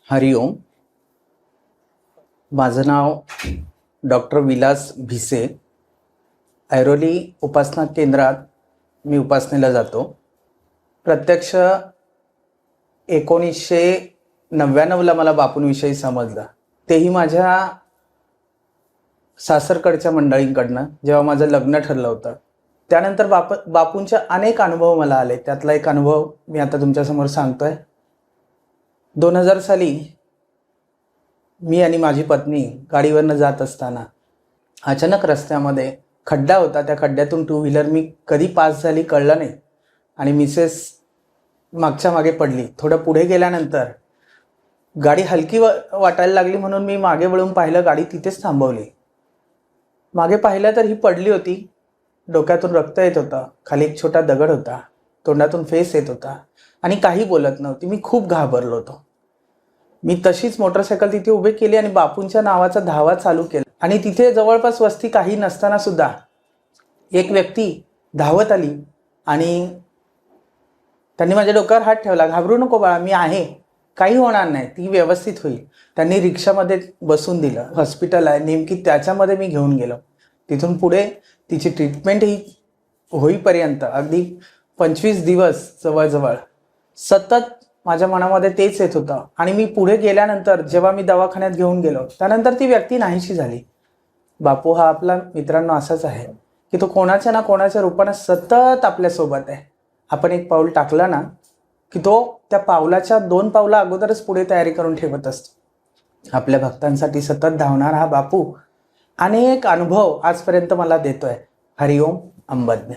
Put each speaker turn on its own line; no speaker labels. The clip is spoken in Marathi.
हरिओम. माझं नाव डॉक्टर विलास भिसे. ऐरोली उपासना केंद्रात मी उपासनेला जातो. प्रत्यक्ष 1999ला मला बापूंविषयी समजलं, तेही माझ्या सासरकडच्या मंडळींकडनं, जेव्हा माझं लग्न ठरलं होतं. त्यानंतर बापूंचे अनेक अनुभव मला आले. त्यातला एक अनुभव मी आता तुमच्यासमोर सांगतोय. 2000 साली मी आणि माझी पत्नी गाडीवरनं जात असताना अचानक रस्त्यामध्ये खड्डा होता. त्या खड्ड्यातून टू व्हीलर मी कधी पास झाली कळलं नाही आणि मिसेस मागच्या मागे पडली. थोडं पुढे गेल्यानंतर गाडी हलकी वाटायला लागली म्हणून मी मागे वळून पाहिलं, गाडी तिथेच थांबवली. मागे पाहिलं तर ही पडली होती. डोक्यातून रक्त येत होतं, खाली एक छोटा दगड होता, तोंडातून फेस येत होता आणि काही बोलत नव्हती. मी खूप घाबरलो होतो. मी तशीच मोटरसायकल तिथे उभी केली आणि बापूंच्या नावाचा धावा चालू केला. आणि तिथे जवळपास वस्ती काही नसताना सुद्धा एक व्यक्ती धावत आली आणि त्यांनी माझ्या डोक्यावर हात ठेवला. घाबरू नको बाळा, मी आहे, काही होणार नाही, ती व्यवस्थित होईल. त्यांनी रिक्षामध्ये बसून दिलं. हॉस्पिटल आहे नेमकी त्याच्यामध्ये मी घेऊन गेलो. तिथून पुढे तिची ट्रीटमेंट ही होईपर्यंत अगदी 25 दिवस जवळजवळ सतत माझ्या मनामध्ये तेच येत होतं. आणि मी पुढे गेल्यानंतर जेव्हा मी दवाखान्यात घेऊन गेलो त्यानंतर ती व्यक्ती नाहीशी झाली. बापू हा आपला मित्रांनो असाच आहे की तो कोणाच्या ना कोणाच्या रूपाने सतत आपल्यासोबत आहे. आपण एक पाऊल टाकलं ना की तो त्या पावलाच्या 2 पावलं अगोदरच पुढे तयारी करून ठेवत असतो. आपल्या भक्तांसाठी सतत धावणारा हा बापू अनेक अनुभव आजपर्यंत मला देतोय. हरिओम अंबज्ञ.